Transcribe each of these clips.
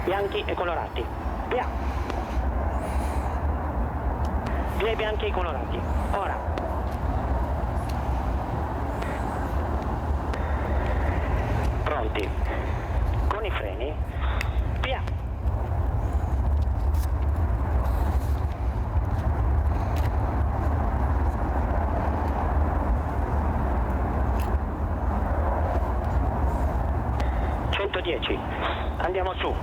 bianchi e colorati. Via! Via i bianchi e i colorati. Ora. Pronti. Con i freni. Via! Andiamo su.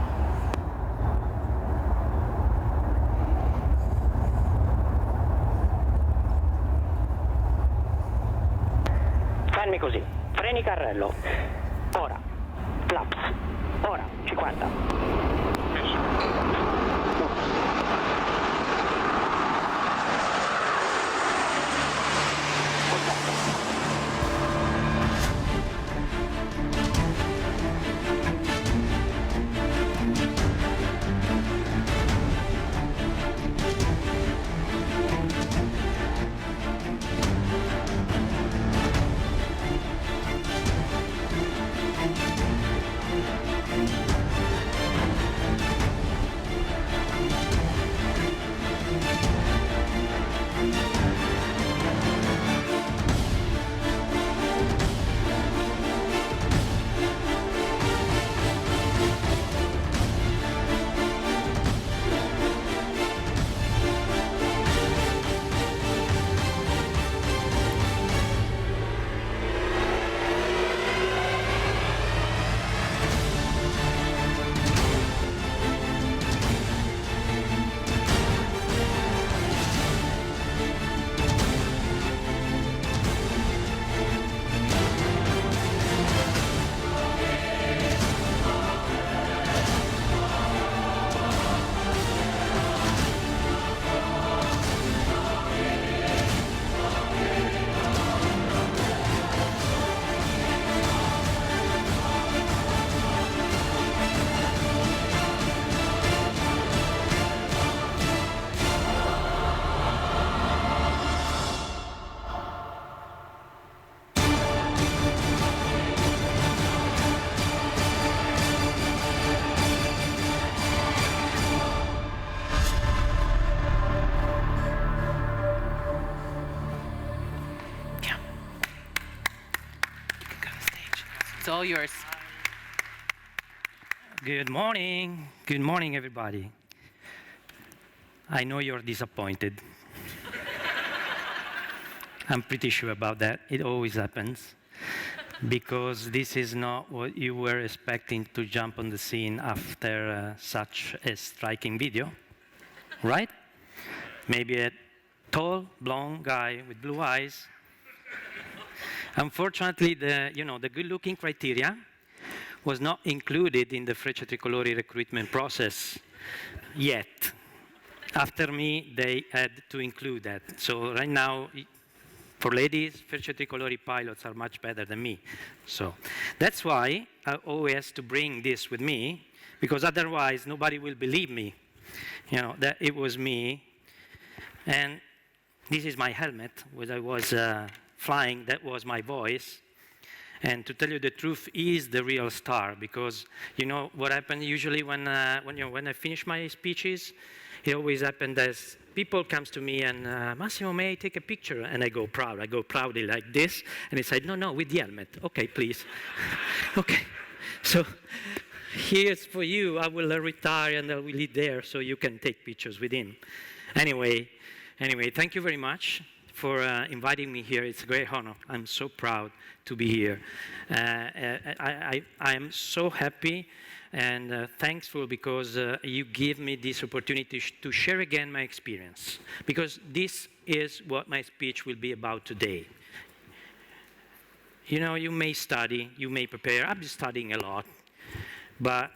Fermi così. Freni carrello. Ora. Flaps. Ora. 50. It's all yours. Good morning. Good morning, everybody. I know you're disappointed. I'm pretty sure about that. It always happens. Because this is not what you were expecting to jump on the scene after such a striking video, right? Maybe a tall, blonde guy with blue eyes. Unfortunately, the good-looking criteria was not included in the Frecce Tricolori recruitment process yet. After me, they had to include that. So right now, for ladies, Frecce Tricolori pilots are much better than me. So that's why I always have to bring this with me, because otherwise nobody will believe me, that it was me. And this is my helmet, when I was flying, that was my voice. And to tell you the truth, he is the real star, because you know what happened usually when I finish my speeches, it always happened as people comes to me and, Massimo, may I take a picture? And I go proudly like this, and he said, no, with the helmet. Okay, please. Okay, so here's for you. I will retire and I will leave there so you can take pictures with him. Anyway, thank you very much for inviting me here. It's a great honor. I'm so proud to be here. I am so happy and thankful because you give me this opportunity to share again my experience, because this is what my speech will be about today. You may study, you may prepare. I've been studying a lot, but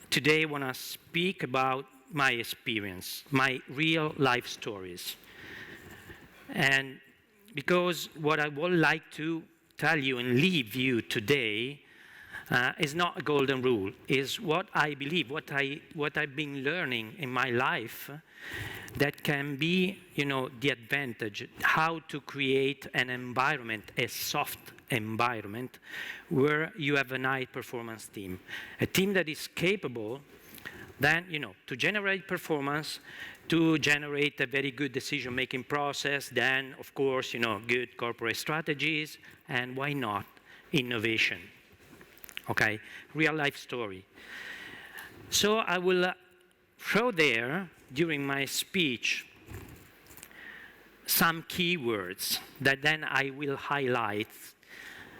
today I want to speak about my experience, my real life stories. And because what I would like to tell you and leave you today is not a golden rule, is what I believe, what I've been learning in my life that can be, the advantage, how to create an environment, a soft environment, where you have a high performance team. A team that is capable Then, to generate performance, to generate a very good decision-making process, then, of course, good corporate strategies, and why not, innovation. Okay, real-life story. So I will throw there, during my speech, some keywords that then I will highlight,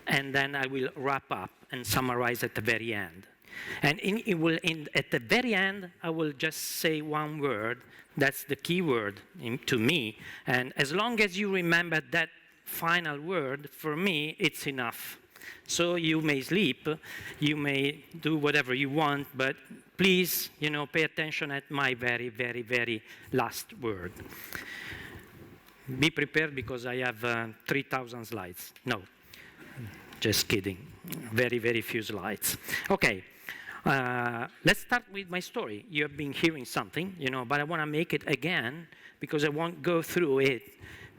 and then I will wrap up and summarize at the very end. And at the very end, I will just say one word. That's the key word to me. And as long as you remember that final word, for me, it's enough. So you may sleep, you may do whatever you want, but please, pay attention at my very, very, very last word. Be prepared, because I have 3,000 slides. No, just kidding. Very, very few slides. Okay. Let's start with my story. You have been hearing something, but I want to make it again, because I won't go through it,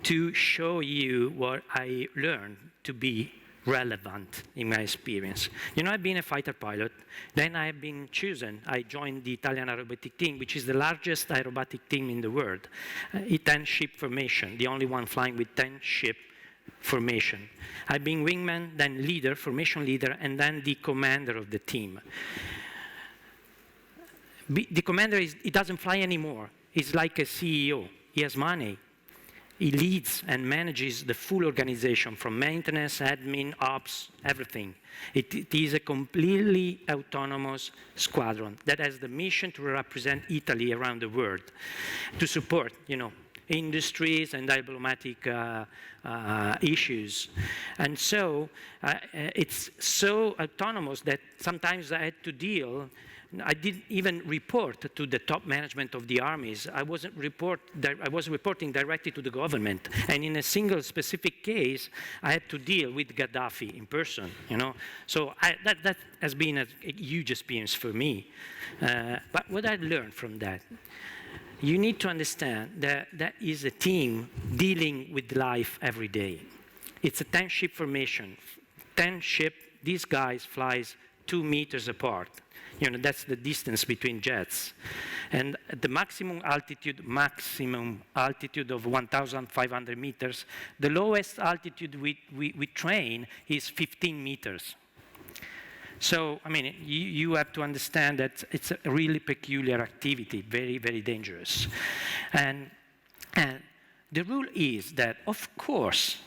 to show you what I learned to be relevant in my experience. I've been a fighter pilot, then I've been chosen. I joined the Italian aerobatic team, which is the largest aerobatic team in the world. 10-ship formation, the only one flying with 10-ship formation. I've been wingman, then leader, formation leader, and then the commander of the team. The commander, he doesn't fly anymore. He's like a CEO. He has money. He leads and manages the full organization, from maintenance, admin, ops, everything. It is a completely autonomous squadron that has the mission to represent Italy around the world, to support, industries and diplomatic issues. And so it's so autonomous that sometimes I had to deal. I didn't even report to the top management of the armies. I was reporting directly to the government. And in a single specific case, I had to deal with Gaddafi in person, So that has been a huge experience for me. But what I learned from that, you need to understand that that is a team dealing with life every day. It's a 10-ship formation. 10-ship, these guys flies 2 meters apart. That's the distance between jets. And at the maximum altitude of 1,500 meters, the lowest altitude we train is 15 meters. So, you have to understand that it's a really peculiar activity, very, very dangerous. And the rule is that, of course,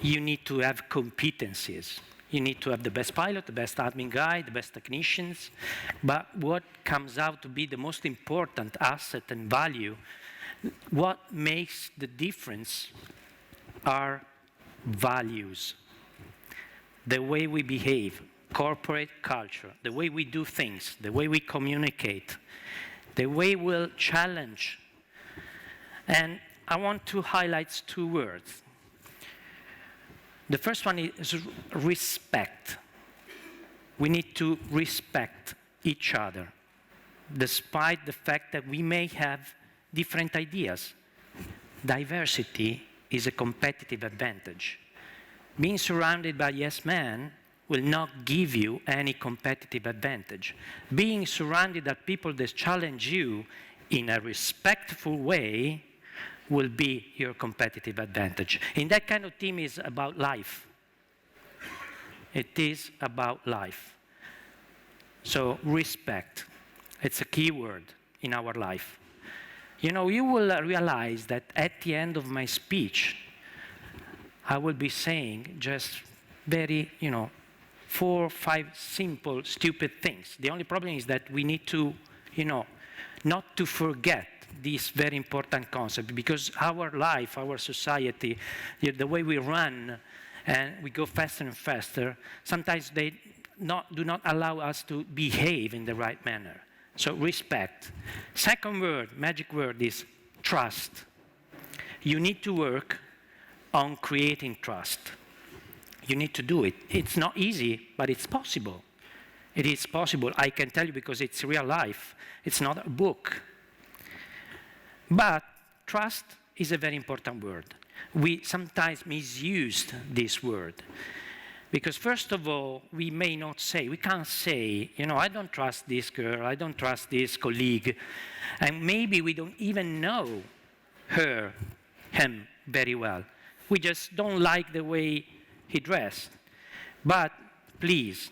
you need to have competencies. You need to have the best pilot, the best admin guy, the best technicians. But what comes out to be the most important asset and value, what makes the difference, are values. The way we behave, corporate culture, the way we do things, the way we communicate, the way we'll challenge. And I want to highlight 2 words. The first one is respect. We need to respect each other, despite the fact that we may have different ideas. Diversity is a competitive advantage. Being surrounded by yes men will not give you any competitive advantage. Being surrounded by people that challenge you in a respectful way will be your competitive advantage. In that kind of team is about life. It is about life. So respect, it's a key word in our life. You will realize that at the end of my speech, I will be saying just very, 4 or 5 simple, stupid things. The only problem is that we need to, not to forget this very important concept, because our life, our society, the way we run, and we go faster and faster, sometimes they do not allow us to behave in the right manner. So respect. Second word, magic word, is trust. You need to work on creating trust. You need to do it. It's not easy, but it's possible. It is possible. I can tell you because it's real life. It's not a book. But trust is a very important word. We sometimes misuse this word. Because first of all, we can't say, I don't trust this girl, I don't trust this colleague, and maybe we don't even know him very well. We just don't like the way he dressed. But please,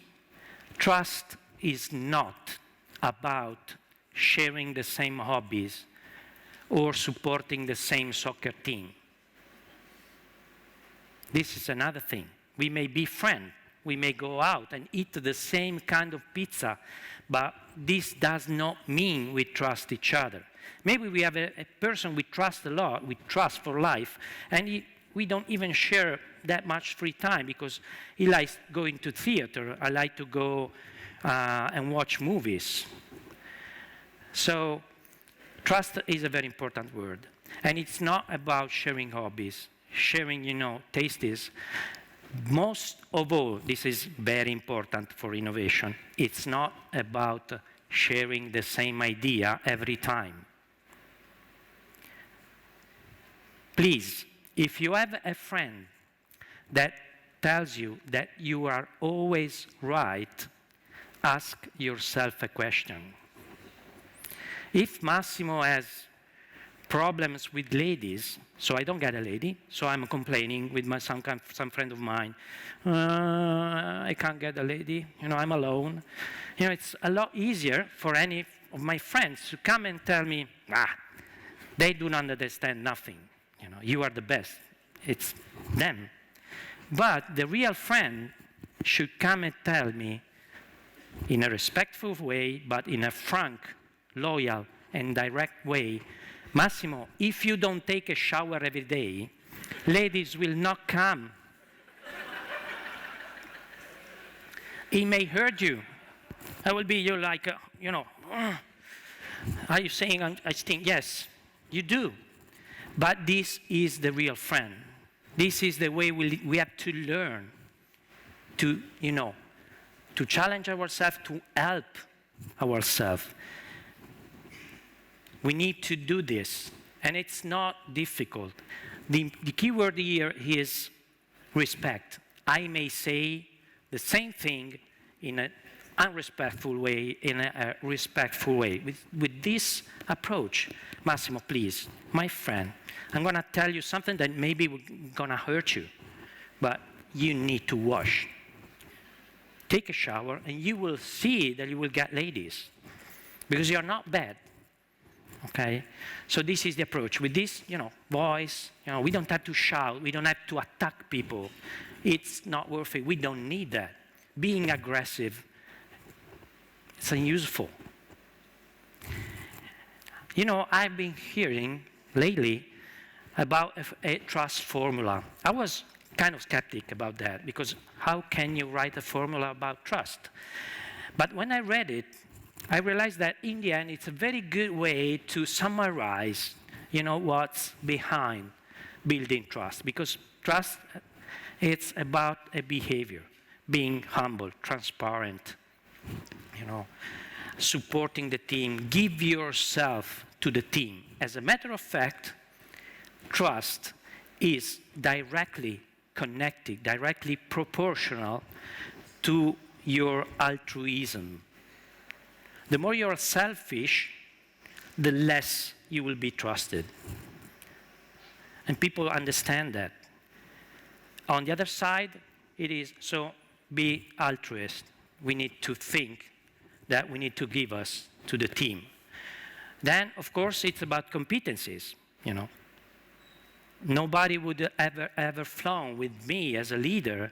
trust is not about sharing the same hobbies or supporting the same soccer team. This is another thing. We may be friends, we may go out and eat the same kind of pizza, but this does not mean we trust each other. Maybe we have a person we trust a lot, we trust for life, and we don't even share that much free time because he likes going to theater, I like to go and watch movies. So trust is a very important word. And it's not about sharing hobbies, sharing, tastes. Most of all, this is very important for innovation. It's not about sharing the same idea every time. Please, if you have a friend that tells you that you are always right, ask yourself a question. If Massimo has problems with ladies, so I don't get a lady, so I'm complaining with some friend of mine, I can't get a lady, I'm alone. It's a lot easier for any of my friends to come and tell me, they do not understand nothing. You are the best. It's them. But the real friend should come and tell me in a respectful way, but in a frank, loyal, and direct way, Massimo, if you don't take a shower every day, ladies will not come. It may hurt you. I will be like, are you saying I stink? Yes, you do. But this is the real friend. This is the way we have to learn to, to challenge ourselves, to help ourselves. We need to do this, and it's not difficult. The key word here is respect. I may say the same thing in an unrespectful way, in a respectful way. With this approach, Massimo, please, my friend, I'm going to tell you something that maybe going to hurt you, but you need to wash. Take a shower, and you will see that you will get ladies, because you're not bad. Okay? So this is the approach. With this, voice, we don't have to shout. We don't have to attack people. It's not worth it. We don't need that. Being aggressive, it's unuseful. I've been hearing lately about a trust formula. I was kind of skeptic about that, because how can you write a formula about trust? But when I read it, I realized that in the end, it's a very good way to summarize, what's behind building trust. Because trust, it's about a behavior, being humble, transparent, supporting the team. Give yourself to the team. As a matter of fact, trust is directly connected, directly proportional to your altruism. The more you're selfish, the less you will be trusted. And people understand that. On the other side, it is, so be altruist. We need to think that we need to give us to the team. Then, of course, it's about competencies, Nobody would ever flown with me as a leader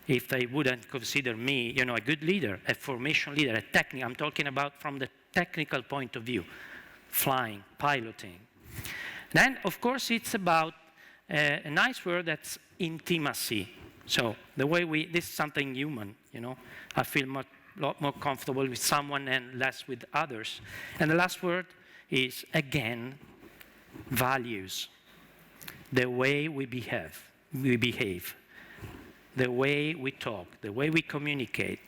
if they wouldn't consider me, a good leader, a formation leader, I'm talking about from the technical point of view, flying, piloting. Then, of course, it's about a nice word that's intimacy. So the way this is something human, I feel a lot more comfortable with someone and less with others. And the last word is, again, values. The way we behave, the way we talk, the way we communicate,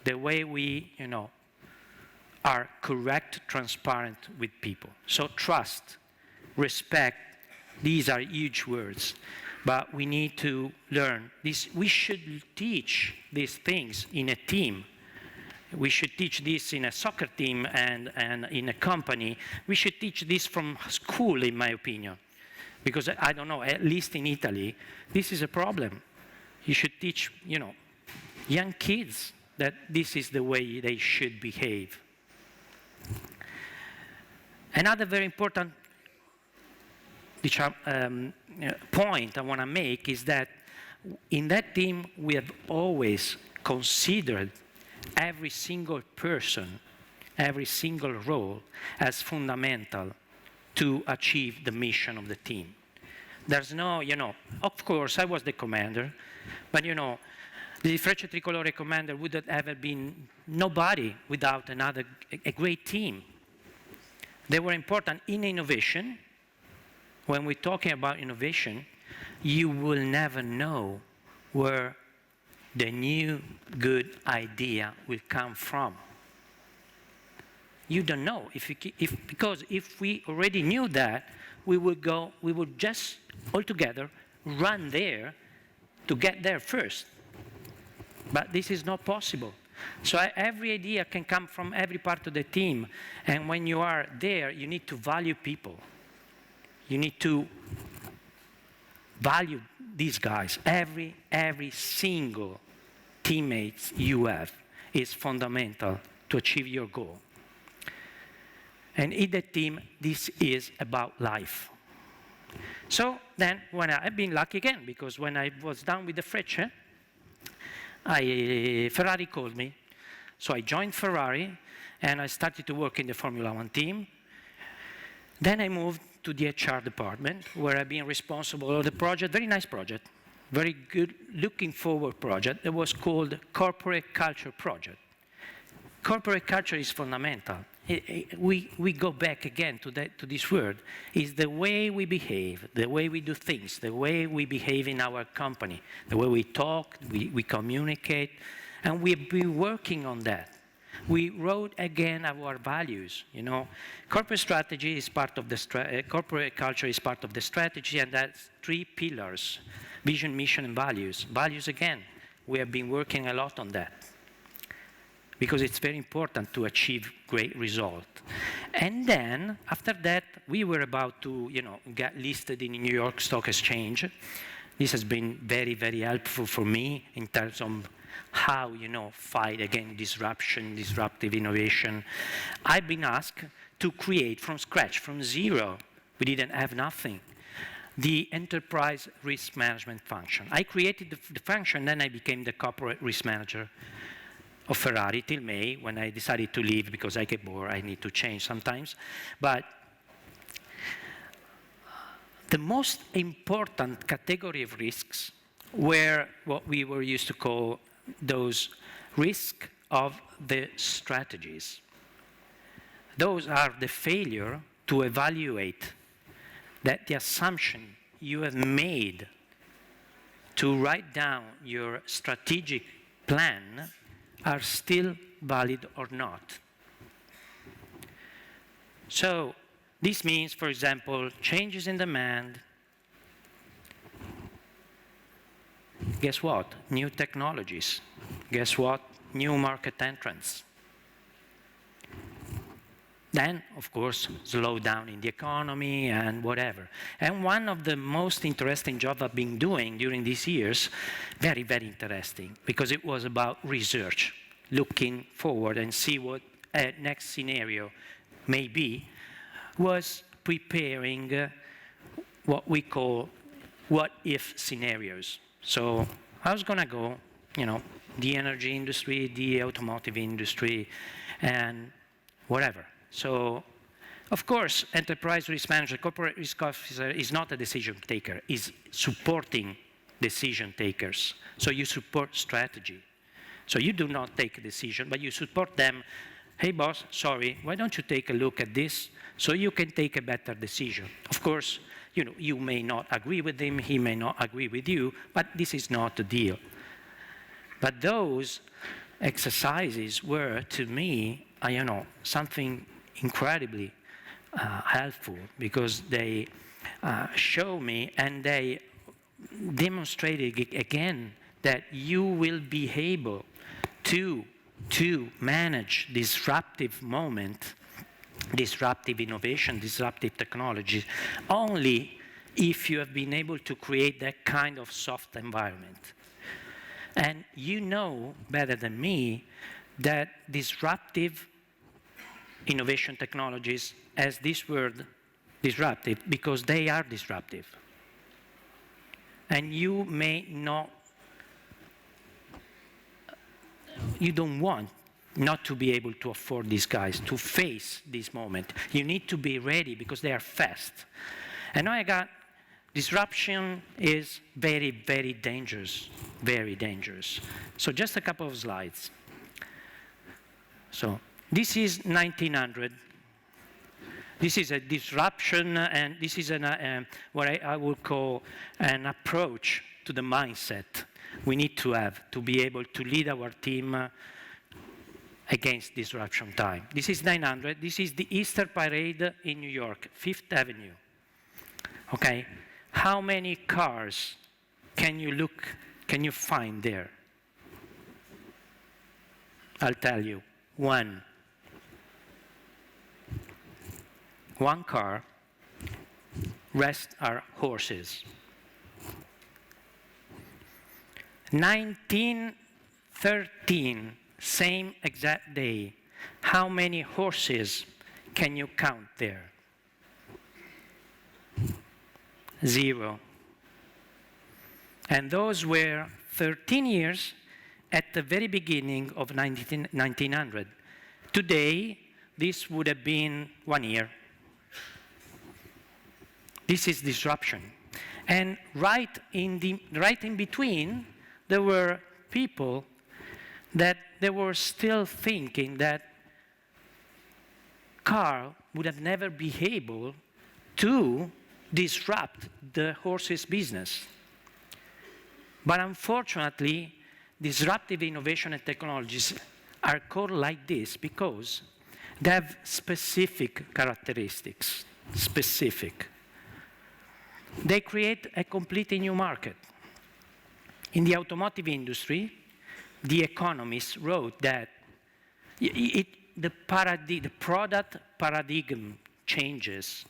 the way we, are correct, transparent with people. So trust, respect, these are huge words. but we need to learn this. We should teach these things in a team. We should teach this in a soccer team and in a company. We should teach this from school, in my opinion. Because I don't know, at least in Italy, this is a problem. You should teach, young kids that this is the way they should behave. Another very important point I want to make is that in that team, we have always considered every single person, every single role as fundamental to achieve the mission of the team. There's no, of course, I was the commander, but the Frecce Tricolori commander would have ever been nobody without a great team. They were important in innovation. When we're talking about innovation, you will never know where the new good idea will come from. You don't know, because if we already knew that, we would just all together run there to get there first. But this is not possible. So every idea can come from every part of the team, and when you are there, you need to value people. You need to value these guys. Every single teammate you have is fundamental to achieve your goal. And in the team, this is about life. So then, I've been lucky again, because when I was done with the Frecce, Ferrari called me. So I joined Ferrari, and I started to work in the Formula One team. Then I moved to the HR department, where I've been responsible for the project, very nice project, very good, looking forward project that was called Corporate Culture Project. Corporate culture is fundamental. We go back again to this word. It's the way we behave, the way we do things, the way we behave in our company, the way we talk, we communicate, and we've been working on that. We wrote again our values. Corporate strategy is part of the corporate culture is part of the strategy, and that's 3 pillars: vision, mission, and values. Values again. We have been working a lot on that, because it's very important to achieve great result. And then, after that, we were about to, get listed in the New York Stock Exchange. This has been very, very helpful for me in terms of how, fight against disruption, disruptive innovation. I've been asked to create from scratch, from zero. We didn't have nothing. The enterprise risk management function. I created the function, then I became the corporate risk manager of Ferrari till May, when I decided to leave because I get bored. I need to change sometimes. But the most important category of risks were what we were used to call those risks of the strategies. Those are the failure to evaluate that the assumption you have made to write down your strategic plan are still valid or not. So this means, for example, changes in demand. Guess what? New technologies. Guess what? New market entrants. Then, of course, slowdown in the economy and whatever. And one of the most interesting jobs I've been doing during these years, very, very interesting, because it was about research, looking forward and see what a next scenario may be, was preparing what we call what-if scenarios. So I was going to go, the energy industry, the automotive industry, and whatever. So, of course, enterprise risk manager, corporate risk officer is not a decision taker, is supporting decision takers. So you support strategy. So you do not take a decision, but you support them. Hey boss, sorry, why don't you take a look at this so you can take a better decision? Of course, you may not agree with him, he may not agree with you, but this is not the deal. But those exercises were, to me, something incredibly helpful, because they show me, and they demonstrated again that you will be able to manage disruptive moment, disruptive innovation, disruptive technology, only if you have been able to create that kind of soft environment. And you know better than me that disruptive innovation technologies has this word disruptive because they are disruptive. And you may not, you don't want not to be able to afford these guys, to face this moment. You need to be ready because they are fast. And I got disruption is very, very dangerous, very dangerous. So just a couple of slides. So this is 1900. This is a disruption, and this is what I would call an approach to the mindset we need to have to be able to lead our team against disruption time. This is 900. This is the Easter Parade in New York, Fifth Avenue. Okay, how many cars can you find there? I'll tell you, one. One car, rest are horses. 1913, same exact day, how many horses can you count there? 0. And those were 13 years at the very beginning of 1900. Today, this would have been 1 year. This is disruption. And right in between, there were people that they were still thinking that car would have never been able to disrupt the horses business. But unfortunately, disruptive innovation and technologies are called like this because they have specific characteristics, specific. They create a completely new market. In the automotive industry, the economists wrote that the product paradigm changes.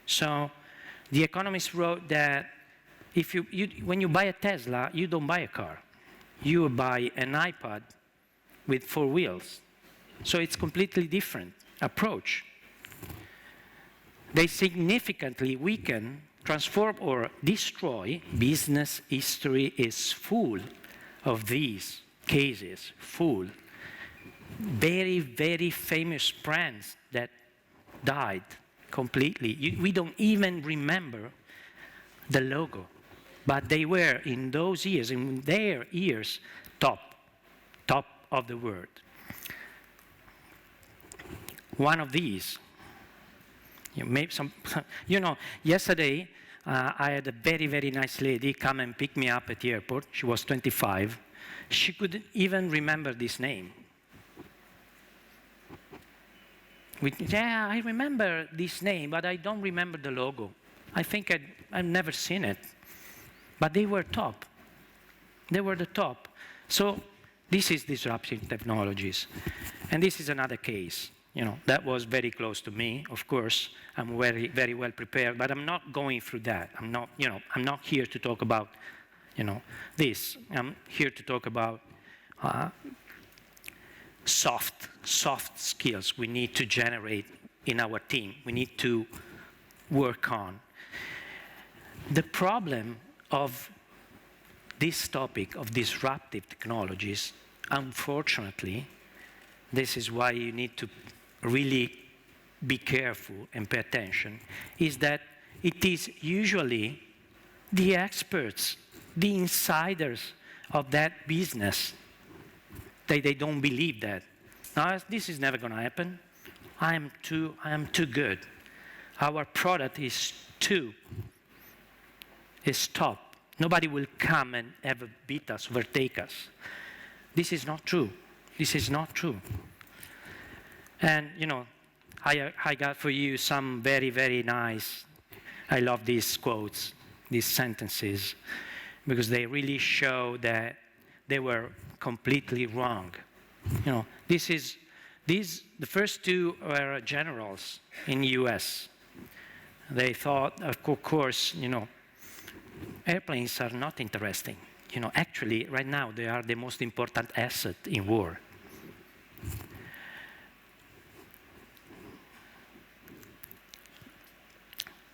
So the economists wrote that when you buy a Tesla, you don't buy a car. You buy an iPad with 4 wheels. So it's completely different approach. They significantly weaken, transform, or destroy. Business history is full of these cases, full. Very, very famous brands that died completely. We don't even remember the logo. But they were, in those years, in their years, top of the world. One of these, yesterday I had a very, very nice lady come and pick me up at the airport. She was 25. She couldn't even remember this name. Yeah, I remember this name, but I don't remember the logo. I think I've never seen it. But they were top. They were the top. So this is disruptive technologies. And this is another case. That was very close to me, of course. I'm very, very well prepared, but I'm not going through that. I'm not here to talk about, this. I'm here to talk about soft skills we need to generate in our team. We need to work on. The problem of this topic of disruptive technologies, unfortunately, this is why you need to really be careful and pay attention, is that it is usually the experts, the insiders of that business, they don't believe that. No, this is never going to happen. I am too good. Our product is top. Nobody will come and ever beat us, overtake us. This is not true. This is not true. And, I got for you some very, very nice, I love these quotes. these sentences because they really show that they were completely wrong. You know, the first two were generals in US. They thought, of course, you know, airplanes are not interesting. You know, actually, right now, they are the most important asset in war.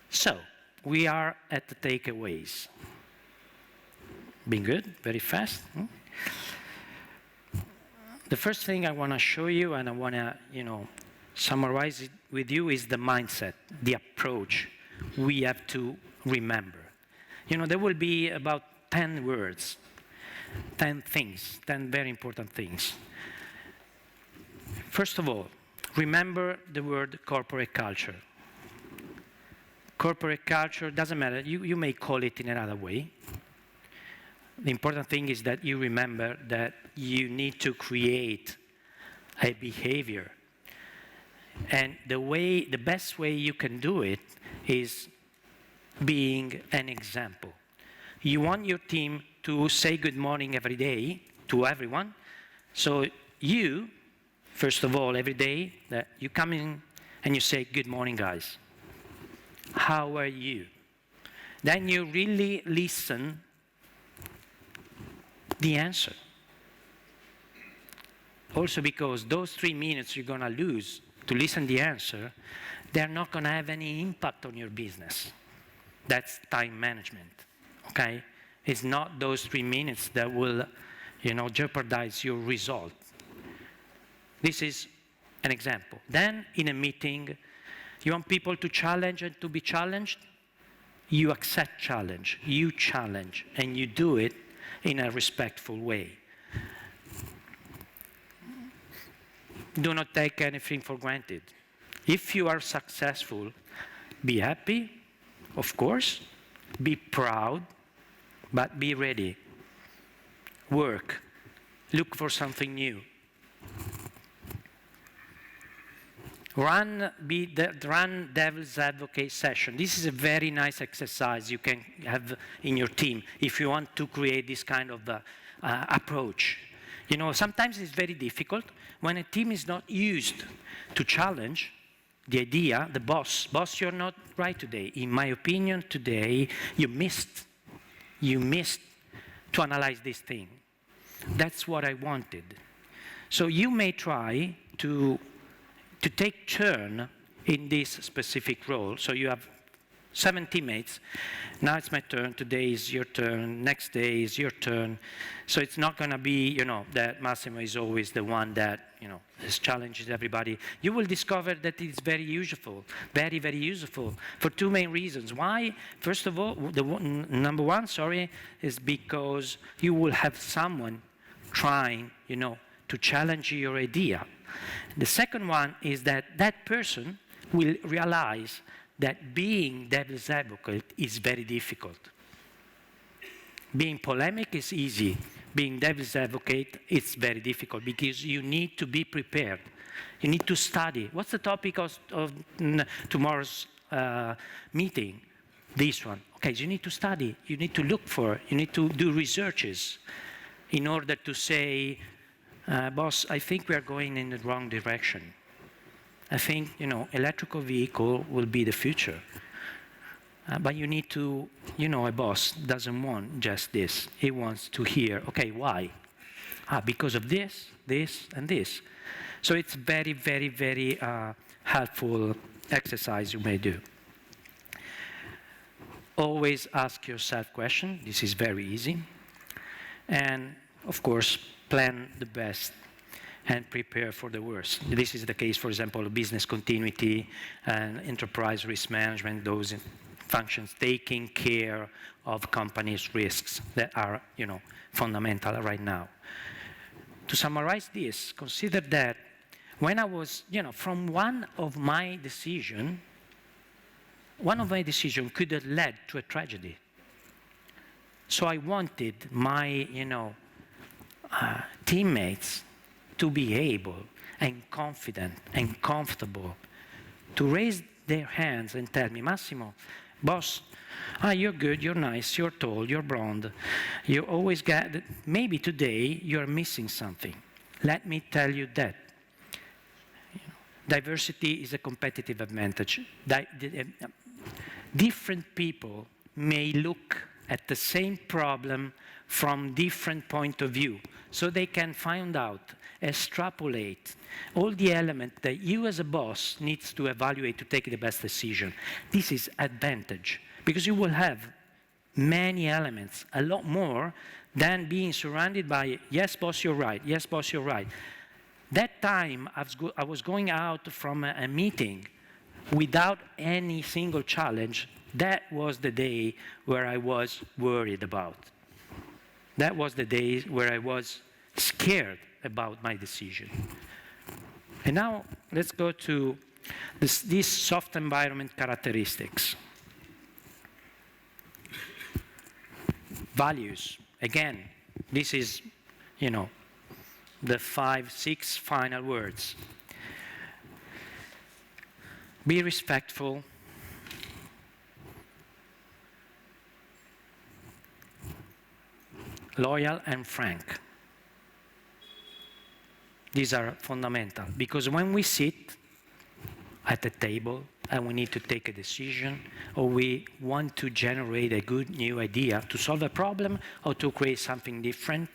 So, we are at the takeaways. Been good? Very fast? The first thing I want to show you, and I want to, you know, summarize it with you, is the mindset, the approach we have to remember. You know, there will be about 10 words, 10 things, 10 very important things. First of all, remember the word corporate culture. Corporate culture doesn't matter. You may call it in another way. The important thing is that you remember that you need to create a behavior. And the best way you can do it is being an example. You want your team to say good morning every day to everyone. So you, first of all, every day, that you come in and you say, good morning, guys. How are you? Then you really listen the answer. Also because those 3 minutes you're going to lose to listen the answer, they're not going to have any impact on your business. That's time management, okay? It's not those 3 minutes that will, you know, jeopardize your result. This is an example. Then in a meeting, you want people to challenge and to be challenged? You accept challenge, you challenge, and you do it in a respectful way. Do not take anything for granted. If you are successful, be happy, of course, be proud, but be ready. Work, look for something new. Run devil's advocate session. This is a very nice exercise you can have in your team if you want to create this kind of approach. You know, sometimes it's very difficult when a team is not used to challenge the idea, the boss, you're not right today. In my opinion, today, you missed to analyze this thing. That's what I wanted. So you may try to take turn in this specific role. So you have 7 teammates. Now it's my turn. Today is your turn. Next day is your turn. So it's not going to be, you know, that Massimo is always the one that, you know, challenges everybody. You will discover that it's very useful, very, very useful for 2 main reasons. Why? First of all, number one, is because you will have someone trying, you know, to challenge your idea. The second one is that that person will realize that being devil's advocate is very difficult. Being polemic is easy. Being devil's advocate is very difficult because you need to be prepared. You need to study. What's the topic of tomorrow's meeting? This one. Okay, so you need to study. You need to look for. You need to do researches in order to say, boss, I think we are going in the wrong direction. I think, you know, electrical vehicle will be the future. But you need to, you know, a boss doesn't want just this. He wants to hear, okay, why? Because of this, this, and this. So it's very, very, very helpful exercise you may do. Always ask yourself questions. This is very easy. And, of course, plan the best and prepare for the worst. This is the case, for example, of business continuity and enterprise risk management, those functions taking care of companies' risks that are, you know, fundamental right now. To summarize this, consider that when I was, you know, from one of my decisions could have led to a tragedy. So I wanted my, you know, teammates to be able and confident and comfortable to raise their hands and tell me, Massimo, Boss, you're good, you're nice, you're tall, you're blonde. You always get, maybe today you're missing something. Let me tell you that. Diversity is a competitive advantage. Different people may look at the same problem from different point of view, so they can find out, extrapolate all the elements that you as a boss needs to evaluate to take the best decision. This is advantage, because you will have many elements, a lot more than being surrounded by, yes, boss, you're right, yes, boss, you're right. That time, I was going out from a meeting without any single challenge. That was the day where I was worried about. That was the day where I was scared about my decision. And now, let's go to these soft environment characteristics. Values. Again, this is, the 5, 6 final words. Be respectful. Loyal and frank. These are fundamental, because when we sit at the table and we need to take a decision, or we want to generate a good new idea to solve a problem or to create something different,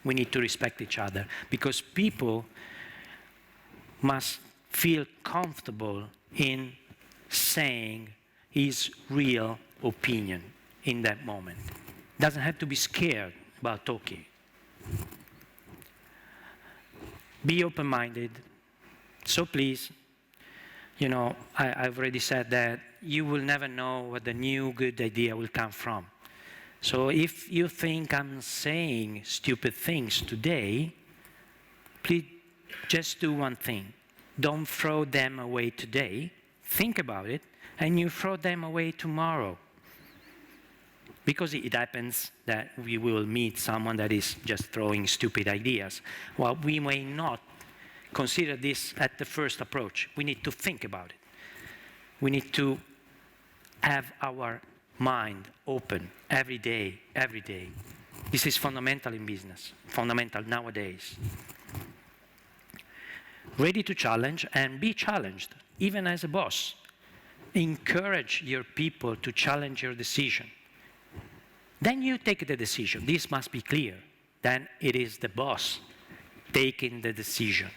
we need to respect each other, because people must feel comfortable in saying his real opinion in that moment. Doesn't have to be scared about talking. Be open-minded. So please, I've already said that you will never know where the new good idea will come from. So if you think I'm saying stupid things today, please just do one thing. Don't throw them away today. Think about it, and you throw them away tomorrow. Because it happens that we will meet someone that is just throwing stupid ideas. Well, we may not consider this at the first approach. We need to think about it. We need to have our mind open every day, every day. This is fundamental in business, fundamental nowadays. Ready to challenge and be challenged, even as a boss. Encourage your people to challenge your decision. Then you take the decision. This must be clear. Then it is the boss taking the decision.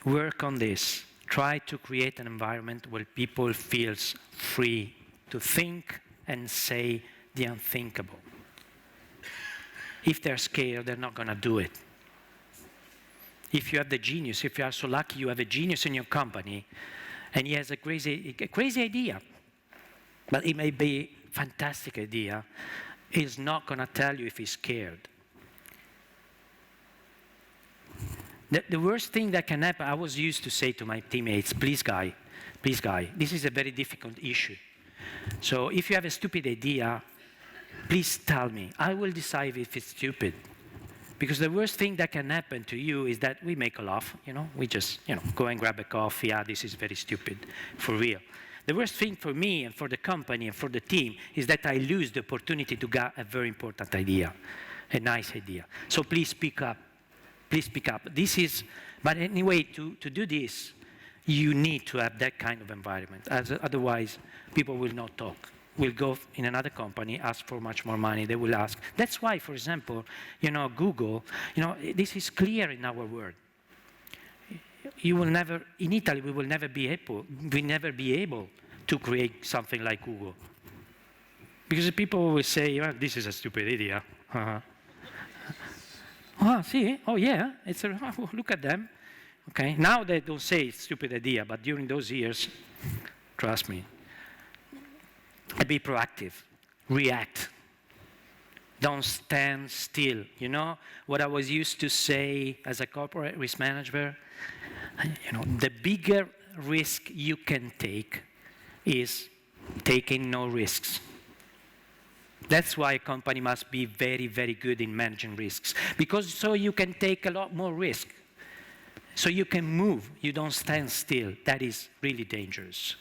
Work on this. Try to create an environment where people feel free to think and say the unthinkable. If they're scared, they're not going to do it. If you have the genius, if you are so lucky you have a genius in your company, and he has a crazy idea, but it may be a fantastic idea, he's not going to tell you if he's scared. The worst thing that can happen, I was used to say to my teammates, please guy, this is a very difficult issue. So if you have a stupid idea, please tell me. I will decide if it's stupid. Because the worst thing that can happen to you is that we make a laugh, we just, go and grab a coffee, this is very stupid, for real. The worst thing for me and for the company and for the team is that I lose the opportunity to get a very important idea, a nice idea. So please speak up. Please speak up. But anyway, to do this, you need to have that kind of environment. Otherwise, people will not talk. Will go in another company, ask for much more money, they will ask. That's why, for example, Google, this is clear in our world. In Italy, we will never be able to create something like Google. Because people will say, this is a stupid idea. See, yeah, look at them. Okay, now they don't say it's a stupid idea, but during those years, trust me, be proactive, react. Don't stand still. What I was used to say as a corporate risk manager, the bigger risk you can take is taking no risks. That's why a company must be very, very good in managing risks, because so you can take a lot more risk. So you can move, you don't stand still. That is really dangerous.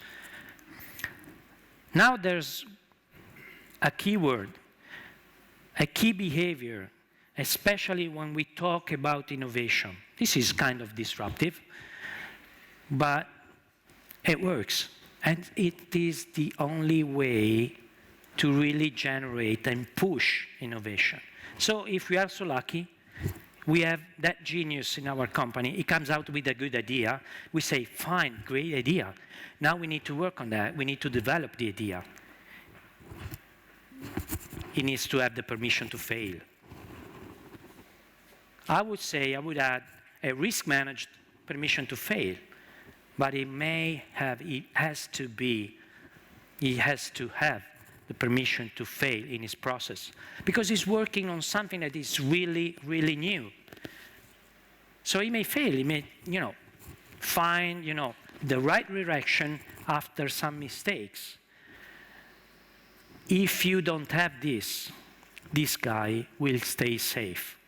Now there's a key word, a key behavior, especially when we talk about innovation. This is kind of disruptive, but it works. And it is the only way to really generate and push innovation. So if we are so lucky, we have that genius in our company, he comes out with a good idea, we say, fine, great idea. Now we need to work on that, we need to develop the idea. He needs to have the permission to fail. I would add a risk-managed permission to fail, but he has to have the permission to fail in his process, because he's working on something that is really, really new. So he may fail, he may, find, the right direction after some mistakes. If you don't have this guy will stay safe,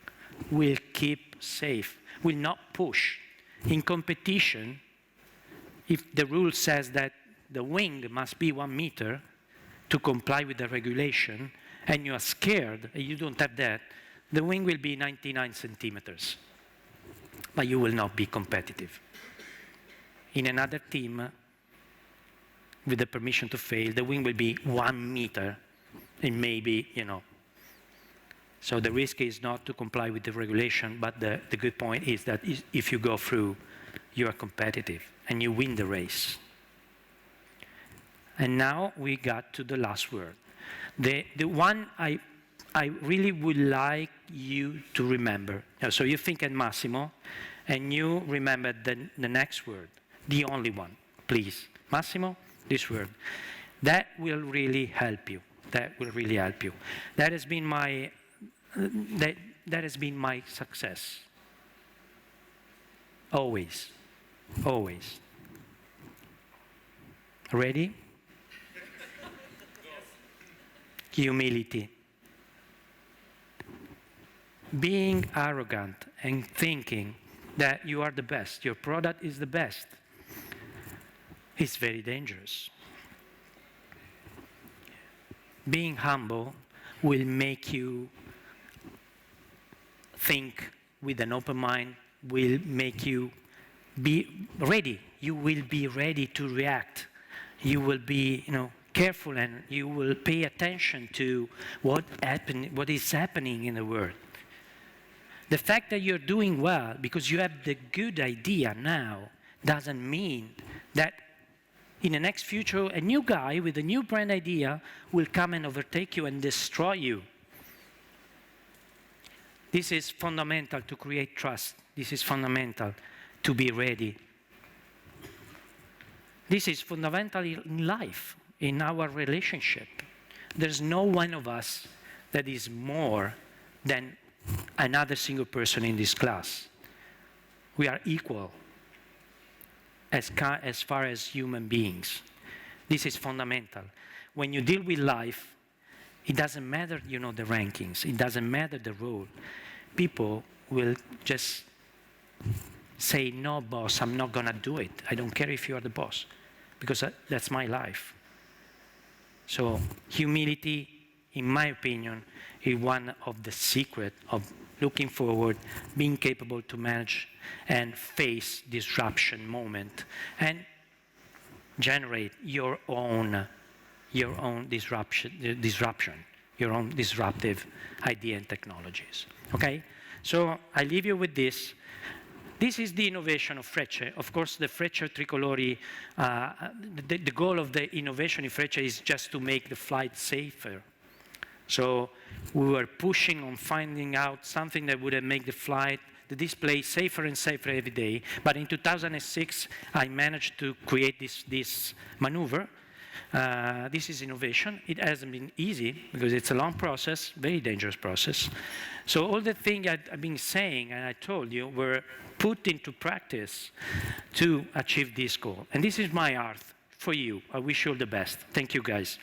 will keep safe, will not push. In competition, if the rule says that the wing must be 1 meter to comply with the regulation, and you are scared, and you don't have that, the wing will be 99 centimeters, but you will not be competitive. In another team, with the permission to fail, the wing will be 1 meter, and maybe, So the risk is not to comply with the regulation, but the good point is that if you go through, you are competitive, and you win the race. And now we got to the last word. The one I really would like you to remember. So you think at Massimo, and you remember the next word, the only one, please. Massimo, this word. That will really help you. That will really help you. That has been my success. Always. Always. Ready? Humility. Being arrogant and thinking that you are the best, your product is the best, is very dangerous. Being humble will make you think with an open mind, will make you be ready. You will be ready to react. You will be, careful, and you will pay attention to what is happening in the world. The fact that you're doing well because you have the good idea now doesn't mean that in the next future a new guy with a new brand idea will come and overtake you and destroy you. This is fundamental to create trust. This is fundamental to be ready. This is fundamental in life, in our relationship. There's no one of us that is more than another single person in this class. We are equal as far as human beings. This is fundamental. When you deal with life, it doesn't matter, the rankings. It doesn't matter the role. People will just say, no, boss, I'm not going to do it. I don't care if you are the boss, because that's my life. So humility, in my opinion, is one of the secrets of looking forward, being capable to manage and face disruption moment, and generate your own disruption, your own disruptive idea and technologies. Okay? So I leave you with this. This is the innovation of Frecce. Of course, the Frecce Tricolori, the goal of the innovation in Frecce is just to make the flight safer. So we were pushing on finding out something that would make the display safer and safer every day. But in 2006, I managed to create this maneuver. This is innovation. It hasn't been easy because it's a long process, very dangerous process. So all the things I've been saying and I told you were put into practice to achieve this goal. And this is my art for you. I wish you all the best. Thank you, guys.